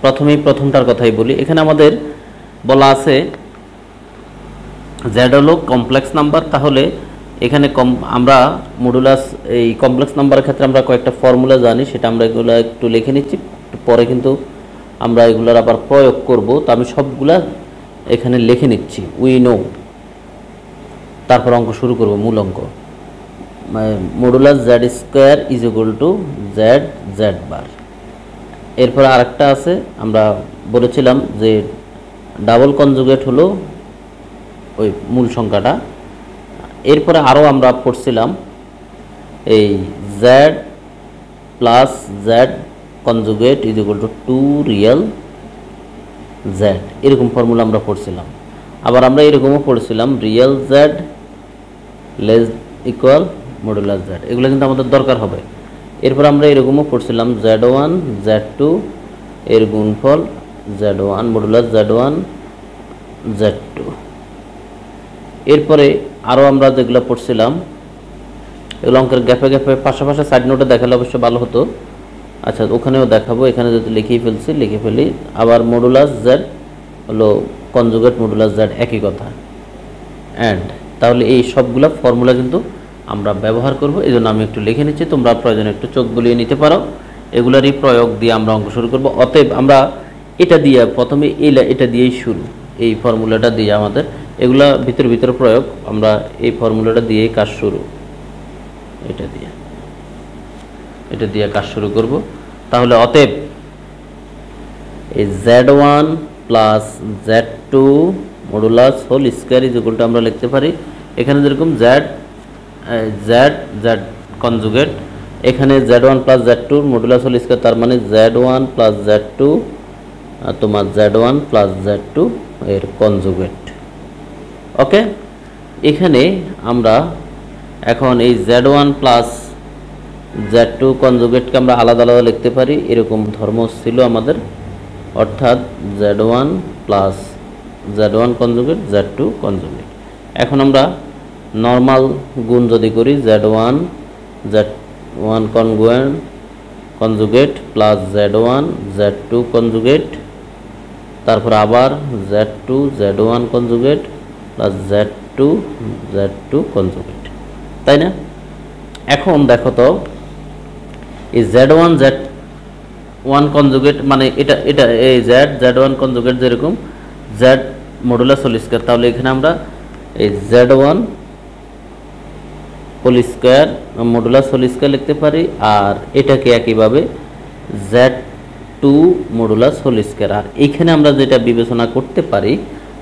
প্রথমেই প্রথমটার কথাই বলি। এখানে আমাদের বলা আছে Z হলো কমপ্লেক্স নাম্বার, তাহলে এখানে আমরা মডুলাস এই কমপ্লেক্স নাম্বারের ক্ষেত্রে আমরা কয়েকটা ফর্মুলা জানি, সেটা আমরা এগুলো একটু লিখে নিচ্ছি, পরে কিন্তু আমরা এগুলোর আবার প্রয়োগ করব। তো আমি সবগুলা এখানে লিখে নিচ্ছি, উই নো। তারপর অঙ্ক শুরু করব, মূল অঙ্ক। Modulus Z square is equal two Z বার। এরপর আরেকটা আছে, আমরা বলেছিলাম যে ডাবল কনজুগেট হলো ওই মূল সংখ্যাটা। এরপরে আরও আমরা পড়ছিলাম এই Z plus Z conjugate is equal two 2 real Z, এরকম ফর্মুলা আমরা পড়ছিলাম। আবার আমরা এরকমও পড়ছিলাম real Z less equal modulus Z, এগুলো কিন্তু আমাদের দরকার হবে। এরপর আমরা এরকমও পড়ছিলাম Z1 Z2 এর গুণফল Z1 মডুলাস Z1 Z2। এরপরে আরও আমরা যেগুলো পড়ছিলাম এগুলো অঙ্কের গ্যাপে গ্যাপে পাশাপাশি সাইড নোটে দেখালে অবশ্য ভালো হতো। আচ্ছা, ওখানেও দেখাবো, এখানে যদি লিখে ফেলি। আবার মডুলাস Z হলো কনজুগেট মডুলাস Z, একই কথা। অ্যান্ড তাহলে এই সবগুলো ফর্মুলা কিন্তু আমরা ব্যবহার করব, এই জন্য আমি একটু লিখে নিচ্ছি, তোমরা প্রয়োজনে একটু চোখ বুলিয়ে নিতে পারো। এগুলারই প্রয়োগ দিয়ে আমরা অঙ্ক শুরু করব। অতএব আমরা এটা দিয়ে প্রথমে এটা দিয়েই শুরু, এই ফর্মুলাটা দিয়ে আমাদের এগুলা ভিতর প্রয়োগ, আমরা এই ফর্মুলাটা দিয়েই কাজ শুরু, এটা দিয়ে কাজ শুরু করব। তাহলে অতএব এই Z1 plus Z2 modulus whole square is equal to আমরা লিখতে পারি, এখানে যেরকম Z কনজুগেট, এখানে Z1 plus Z2 modulus whole square, তার মানে Z1 প্লাস Z2 তোমার Z1 প্লাস Z2 এর কনজুগেট। ওকে, এখানে আমরা এখন এই Z1 প্লাস Z2 কনজুগেটকে আমরা আলাদা আলাদা লিখতে পারি, এরকম ধর্ম ছিল আমাদের, অর্থাৎ Z1 plus Z1 conjugate Z2 conjugate. এখন আমরা নর্মাল গুণ যদি করি Z1 conjugate plus Z1 Z2 conjugate, তারপর আবার Z2 Z1 conjugate plus Z2 conjugate, তাই না? এখন দেখো তো এই Z1 কনজুগেট মানে এটা এই Z1 কনজুগেট যেরকম Z মডুলাস হোল স্কয়ার, তাহলে এখানে আমরা এই Z1 whole square modulus whole square লিখতে পারি, আর এটাকে একইভাবে Z2 মডুলাস হোল স্কয়ার। আর এখানে আমরা যেটা বিবেচনা করতে পারি,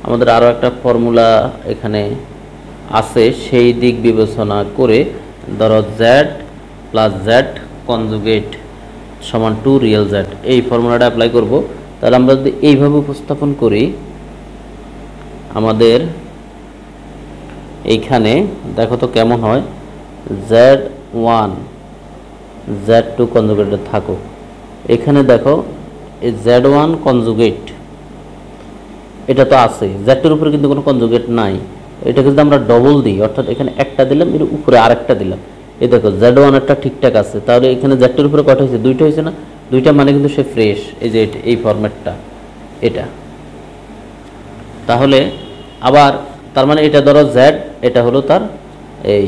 আমাদের আরও একটা ফর্মুলা এখানে আছে, সেই দিক বিবেচনা করে ধরো Z প্লাস Z কনজুগেট সমান 2 রিয়েল Z, এই ফর্মুলাটা অ্যাপ্লাই করব। তাহলে আমরা যদি এইভাবে উপস্থাপন করি, আমাদের এইখানে দেখো তো কেমন হয়, Z1 Z2 কনজুগেটে থাকো, এখানে দেখো এই Z1 কনজুগেট এটা তো আছে, Z2 উপরে কিন্তু কোনো কনজুগেট নাই, এটা কিন্তু আমরা ডবল দিই, অর্থাৎ এখানে একটা দিলাম, এর উপরে আরেকটা দিলাম। এই দেখো Z1 একটা ঠিকঠাক আছে, তাহলে এখানে Z2 উপরে কয়টা হয়েছে, 2টা হয়েছে না? 2টা মানে কিন্তু সে ফ্রেশ, এই যে এই ফরম্যাটটা এটা। তাহলে আবার তার মানে এটা ধরো Z, এটা হলো তার এই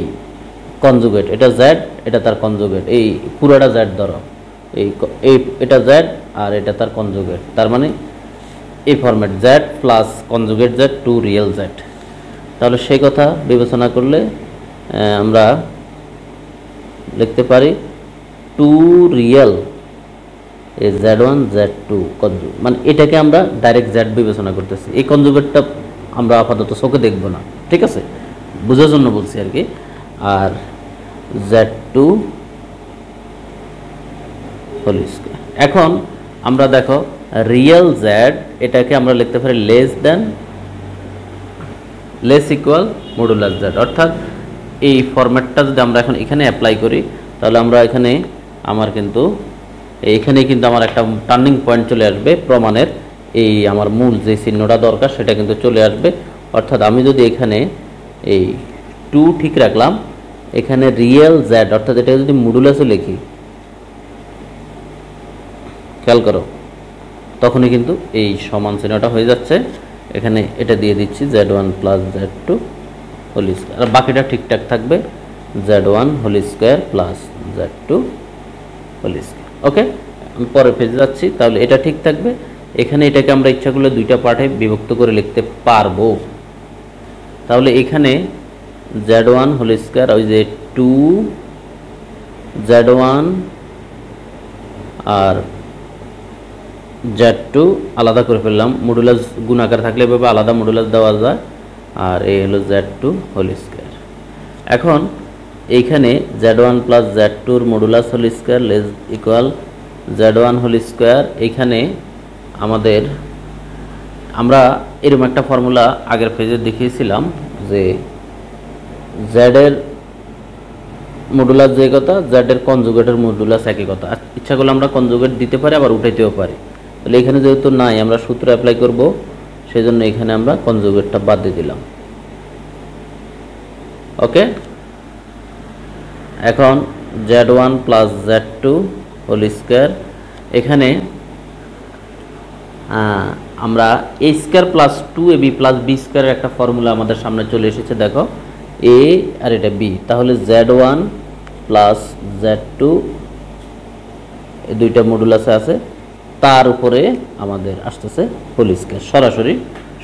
কনজুগেট, এটা Z, এটা তার কনজুগেট, এই পুরোটা Z ধরো, এটা Z আর এটা তার কনজুগেট, তার মানে এই format Z plus conjugate Z 2 real Z। তাহলে সেই কথা বিবেচনা করলে আমরা লিখতে পারি টু রিয়েল এই z1 z2 কনজুগেট, মানে এটাকে আমরা ডাইরেক্ট z বিবেচনা করতেছি। এই কনজুগেটটা আমরা আপাতত চোখে দেখব না, ঠিক আছে, বোঝার জন্য বলছি আর কি। আর z2 হোল স্কয়ার। এখন আমরা দেখো রিয়েল z এটাকে আমরা লিখতে পারি লেস ইকুয়াল মডুলাস z, অর্থাৎ এই ফরম্যাটটা যদি আমরা এখন এখানে অ্যাপ্লাই করি তাহলে আমরা এখানে আমার কিন্তু এইখানে কিন্তু আমার একটা টার্নিং পয়েন্ট চলে আসবে প্রমাণের, এই আমার মূল যে চিহ্নটা দরকার সেটা কিন্তু চলে আসবে। অর্থাৎ আমি যদি এখানে এই 2 ঠিক রাখলাম, এখানে রিয়েল z অর্থাৎ এটা যদি মডুলাসে লিখি, খেয়াল করো, তখনই কিন্তু এই সমান চিহ্নটা হয়ে যাচ্ছে। এখানে এটা দিয়ে দিচ্ছি z1 plus z2 whole square, আর বাকিটা ঠিকঠাক থাকবে z1 whole square plus z2 whole square. Okay, আমি পরের পেজে যাচ্ছি, তাহলে এটা ঠিক থাকবে। এখানে এটাকে আমরা ইচ্ছা করলে দুইটা পার্টে বিভক্ত করে লিখতে পারবো। তাহলে এখানে z1 হোল স্কয়ার, ওই যে 2 z1 আর z2 আলাদা করে ফেললাম, মডুলাস গুণাকার থাকলে এভাবে আলাদা মডুলাস দেওয়া যায়, আর এই হলো z2 হোল স্কয়ার। এখন এইখানে z1 প্লাস z2 এর modulus whole square less equal z1 whole square. এইখানে আমাদের আমরা এরকম একটা ফর্মুলা আগের পেজে দেখিয়েছিলাম যে z এর মডুলাস যে কথা, z এর কনজুগেটের মডুলাস একই কথা। ইচ্ছা করলে আমরা কনজুগেট দিতে পারি, আবার উঠাইতেও পারি। তাহলে এখানে যেহেতু নাই, আমরা সূত্র অ্যাপ্লাই করব, সেই জন্য এখানে আমরা কনজুগেটটা বাদ দিয়ে দিলাম। ওকে, এখন z1 plus z2 whole square, এখানে আমরা a square plus 2ab plus b স্কয়ারের একটা ফর্মুলা আমাদের সামনে চলে এসেছে। দেখো a আর এটা b, তাহলে z1 প্লাস z2 এই দুইটা মডুলাসে আছে, তার উপরে আমাদের আসতেছে হোল স্কয়ার, সরাসরি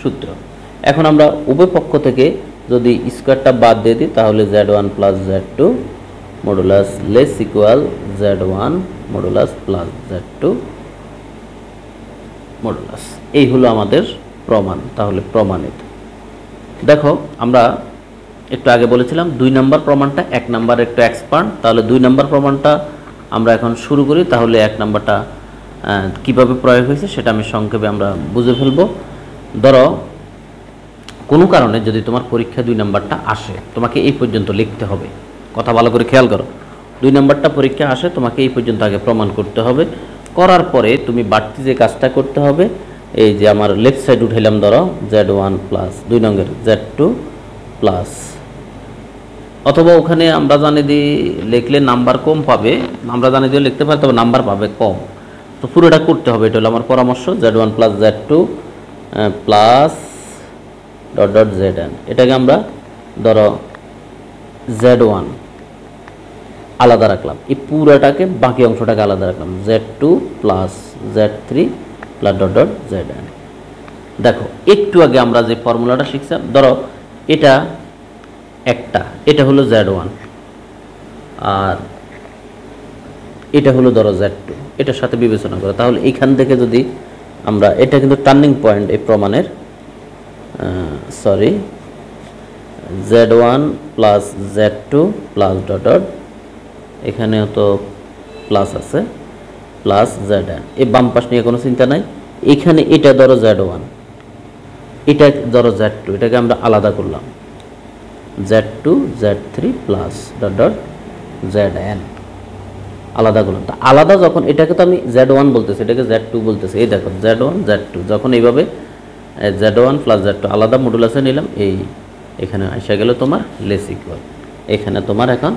সূত্র। এখন আমরা উভয় পক্ষ থেকে যদি স্কয়ারটা বাদ দিয়ে দিই তাহলে z1 plus z2 modulus less equal z1 modulus plus z2 modulus. এই হলো আমাদের প্রমাণ। তাহলে প্রমাণিত। দেখো আমরা একটু আগে বলেছিলাম 2 নম্বর প্রমাণটা 1 নম্বর একটু এক্সপান্ড, তাহলে 2 নম্বর প্রমাণটা আমরা এখন শুরু করি। তাহলে 1 নম্বরটা কিভাবে প্রয়োগ হয়েছে সেটা আমি সংক্ষেপে আমরা বুঝে ফেলবো। ধরো কোনো কারণে যদি তোমার পরীক্ষা 2 নম্বরটা আসে, তোমাকে এই পর্যন্ত লিখতে হবে। কথা ভালো করে খেয়াল করো, 2 নম্বরটা পরীক্ষা আসে, তোমাকে এই পর্যন্ত আগে প্রমাণ করতে হবে। করার পরে তুমি বাড়তি যে কাজটা করতে হবে, এই যে আমার লেফট সাইড উঠাইলাম, ধরো z1 প্লাস 2 নঙ্গের z2 প্লাস, অথবা ওখানে আমরা জানি দিয়ে লিখলে নাম্বার কম পাবে, আমরা জানি দিয়ে লিখতে পারি, তবে নাম্বার পাবে কম। তো পুরোটা করতে হবে, এটা হলো আমার পরামর্শ। z1 plus z2 plus dot dot zn, এটাকে আমরা ধরো z1 আলাদা রাখলাম, এই পুরোটাকে বাকি অংশটাকে আলাদা রাখলাম, z2 plus z3 plus dot dot zn। দেখো একটু আগে আমরা যে ফর্মুলাটা শিখছিলাম, ধরো এটা একটা, এটা হলো z1 আর এটা হলো ধরো z2, এটার সাথে বিবেচনা করো। তাহলে এইখান থেকে যদি আমরা, এটা কিন্তু টার্নিং পয়েন্ট এই প্রমাণের, sorry, z1 plus z2 plus dot dot, এখানেও তো প্লাস আছে, প্লাস zn। এই বাম পাশ নিয়ে কোনো চিন্তা নাই। এখানে এটা ধরো z1, এটা ধরো z2, এটাকে আমরা আলাদা করলাম, z2 z3 plus dot dot zn আলাদা করলাম। তা আলাদা যখন, এটাকে তো আমি z1 বলতেছি, এটাকে z2 বলতেছি। এই দেখো z1 z2, যখন এইভাবে z1 প্লাস z2 আলাদা মডুলাসে নিলাম, এই এখানে এসে গেল তোমার লেস ইকুয়াল। এখানে তোমার এখন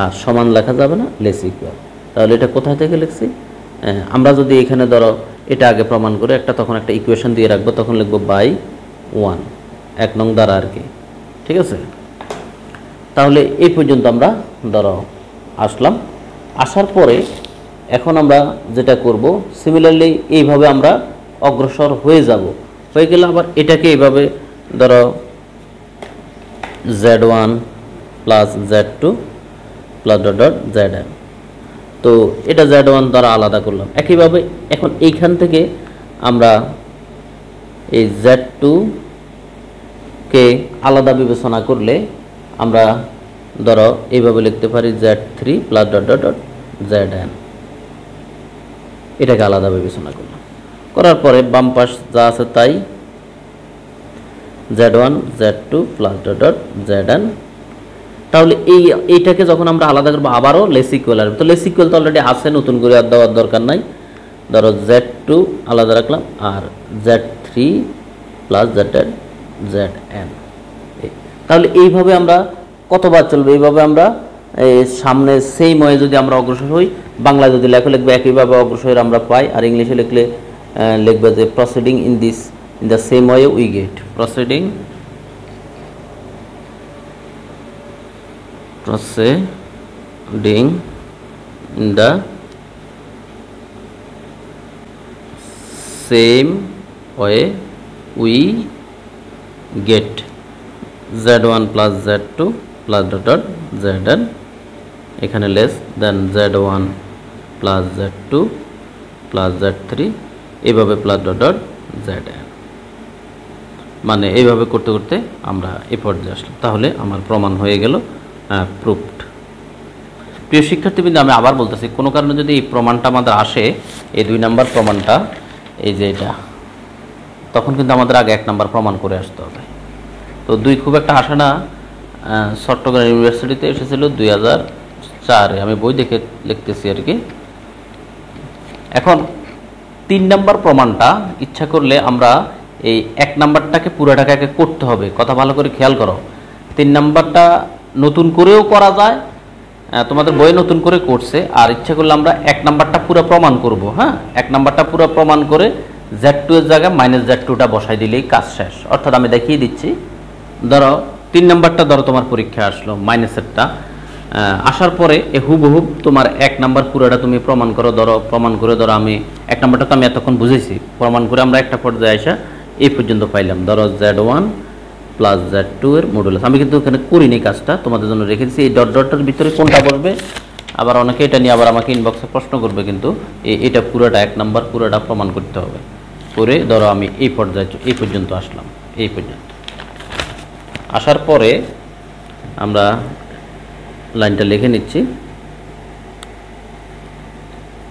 আর সমান লেখা যাবে না, লেস ইকুয়াল। তাহলে এটা কোথায় থেকে লিখছি, আমরা যদি এখানে ধরো এটা আগে প্রমাণ করে একটা, তখন একটা ইকুয়েশন দিয়ে রাখবো, তখন লিখবো বাই 1 1 নং দ্বারা আর কি, ঠিক আছে। তাহলে এই পর্যন্ত আমরা ধরো আসলাম। আসার পরে এখন আমরা যেটা করব, সিমিলারলি এইভাবে আমরা অগ্রসর হয়ে যাব। হয়ে গেলে আবার এটাকে এইভাবে ধরো z1 plus z2 plus dot dot zn, তো এটা Z1 দ্বারা আলাদা করলাম। একইভাবে এখন এইখান থেকে আমরা এই Z2 কে আলাদা বিবেচনা করলে আমরা ধরো এইভাবে লিখতে পারি Z3 plus dot dot dot Zn, এটাকে আলাদা বিবেচনা করলাম। করার পরে বাম পাশ যা আছে তাই Z1 Z2 plus dot dot Zn। তাহলে এইটাকে যখন আমরা আলাদা করবো আবারও লেস ইকুয়াল আসবে। তো লেস ইকুয়াল তো অলরেডি আছে, নতুন করে আর দেওয়ার দরকার নাই। ধরো Z2 আলাদা রাখলাম আর Z3 প্লাস Zn। তাহলে এইভাবে আমরা কতবার চলবে? এইভাবে আমরা সামনে সেই ময়ে যদি আমরা অগ্রসর হই, বাংলায় যদি লেখো লিখবে একইভাবে অগ্রসর আমরা পাই, আর ইংলিশে লিখলে লিখবে যে proceeding in the same way we get. Proceeding in the same way we get Z1 plus Z2 plus dot dot Zn, এখানে less than Z1 plus Z2 plus Z3, এইভাবে plus dot dot Zn। মানে এইভাবে করতে করতে আমরা এই পর্যায়ে আসলাম। তাহলে আমার প্রমাণ হয়ে গেল প্রুভড। প্রিয় শিক্ষার্থীবৃন্দ, আমি আবার বলতেছি, কোনো কারণে যদি এই প্রমাণটা আমাদের আসে, এই 2 নাম্বার প্রমাণটা, এই যে এটা, তখন কিন্তু আমাদের আগে 1 নাম্বার প্রমাণ করে আসতে হবে। তো 2 খুব একটা আসে না। চট্টগ্রাম ইউনিভার্সিটিতে এসেছিল 2004-এ, আমি বই দেখে লিখতেছি আর কি। এখন 3 নাম্বার প্রমাণটা ইচ্ছা করলে আমরা এই 1 নাম্বারটাকে পুরোটাকে করতে হবে। কথা ভালো করে খেয়াল করো, 3 নাম্বারটা নতুন করেও করা যায়, তোমাদের বইয়ে নতুন করে করছে। আর ইচ্ছা করলে আমরা 1 নাম্বারটা পুরো প্রমাণ করব। হ্যাঁ, 1 নাম্বারটা পুরো প্রমাণ করে Z2 এর জায়গায় -Z2টা বসাই দিলেই কাজ শেষ। অর্থাৎ আমি দেখিয়ে দিচ্ছি, ধরো 3 নাম্বারটা ধরো তোমার পরীক্ষা আসলো, মাইনাসেরটা আসার পরে হুবহু তোমার 1 নাম্বার পুরোটা তুমি প্রমাণ করো। ধরো প্রমাণ করে ধরো আমি 1 নাম্বারটা তো আমি এতক্ষণ বুঝেছি, প্রমাণ করে আমরা একটা পর্যায়ে আসা এই পর্যন্ত পাইলাম। ধরো Z1 প্লাস Z2 এর মডুলাস, আমি কিন্তু এখানে করিনি কাজটা, তোমাদের জন্য রেখে দিচ্ছি। এই ডট ডটটার ভিতরে কোনটা বসবে, আবার অনেকে এটা নিয়ে আবার আমাকে ইনবক্সে প্রশ্ন করবে, কিন্তু এটা পুরোটা 1 নাম্বার পুরোটা প্রমাণ করতে হবে। করে ধরো আমি এই পর্যায়ে এই পর্যন্ত আসলাম, এই পর্যন্ত আসার পরে আমরা লাইনটা লিখে নিচ্ছি।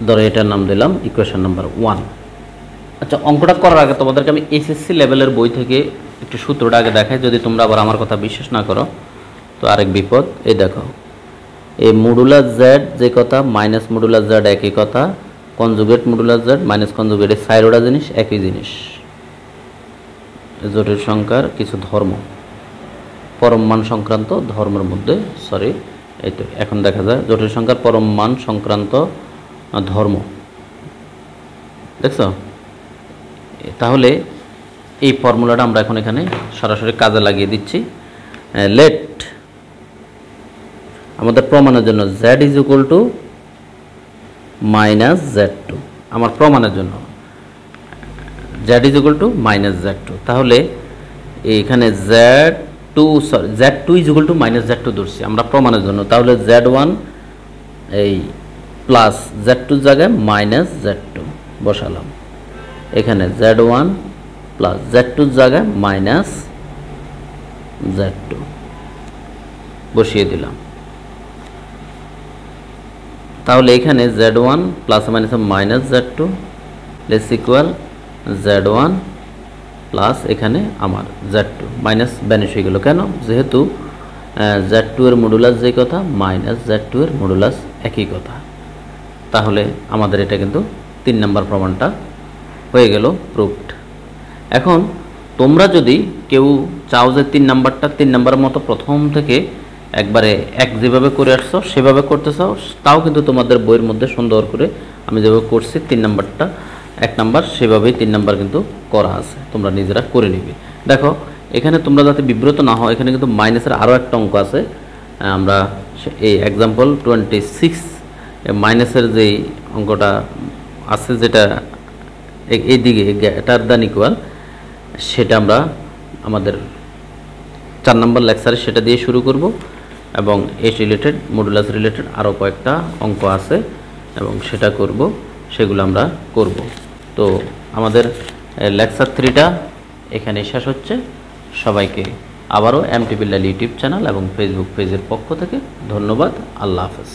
ধরো এটার নাম দিলাম ইকুয়েশন নাম্বার 1। আচ্ছা, অঙ্কটা করার আগে তোমাদেরকে আমি এসএসসি লেভেলের বই থেকে একটু সূত্রটা আগে দেখাই, যদি তোমরা আবার আমার কথা বিশ্বাস না করো তো আরেক বিপদ। এই দেখো, এই মডুলাস জেড যে কথা, মাইনাস মডুলাস জেড একই কথা, conjugate modulus Z minus conjugate, এই সাইরোটা জিনিস একই জিনিস। জটিল সংখ্যার কিছু ধর্ম, পরম মান সংক্রান্ত ধর্মের মধ্যে, সরি এই তো এখন দেখা যায় জটিল সংখ্যার পরম মান সংক্রান্ত ধর্ম, দেখছো? তাহলে এই ফর্মুলাটা আমরা এখন এখানে সরাসরি কাজে লাগিয়ে দিচ্ছি। লেট আমাদের প্রমাণের জন্য z is equal to minus Z2, আমার প্রমাণের জন্য z is equal to minus Z2। তাহলে এখানে Z2 is equal to minus Z2 ধরছি আমরা প্রমাণের জন্য। তাহলে Z1 এই প্লাস Z2 জায়গায় মাইনাস Z2 বসালাম, এখানে Z1 প্লাস Z2 জায়গায় মাইনাস Z2 বসিয়ে দিলাম। তাহলে এখানে Z1 plus minus minus Z2 less equal Z1 plus এখানে আমার Z2 মাইনাস ব্যানিশ হয়ে গেল। কেন? যেহেতু Z2 এর মডুলাস যে কথা, মাইনাস Z2 এর মডুলাস একই কথা। তাহলে আমাদের এটা কিন্তু 3 নাম্বার প্রমাণটা হয়ে গেল প্রুভড। এখন তোমরা যদি কেউ চাও যে 3 নাম্বারের মতো প্রথম থেকে একবারে যেভাবে করে আসছো সেভাবে করতে চাও, তাও কিন্তু তোমাদের বইয়ের মধ্যে সুন্দর করে আমি যেভাবে করছি 3 নাম্বারটা 1 নাম্বার সেভাবেই 3 নাম্বার কিন্তু করা আছে, তোমরা নিজেরা করে নিবে। দেখো এখানে তোমরা যাতে বিব্রত না হও, এখানে কিন্তু মাইনাসের আরও একটা অঙ্ক আছে। আমরা এই এক্সাম্পল 26 মাইনাসের যে অঙ্কটা আছে, যেটা এইদিকে গ্রেটার দ্যান ইকুয়াল, সেটা আমরা আমাদের 4 নম্বর লেকচারে সেটা দিয়ে শুরু করব। এবং এস রিলেটেড, মডুলাস রিলেটেড আরও কয়েকটা অঙ্ক আছে, এবং সেটা করব, সেগুলো আমরা করব। তো আমাদের লেকচার 3টা এখানে শেষ হচ্ছে। সবাইকে আবারও এমটি বিল্লাল ইউটিউব চ্যানেল এবং ফেসবুক পেজের পক্ষ থেকে ধন্যবাদ। আল্লাহ হাফেজ।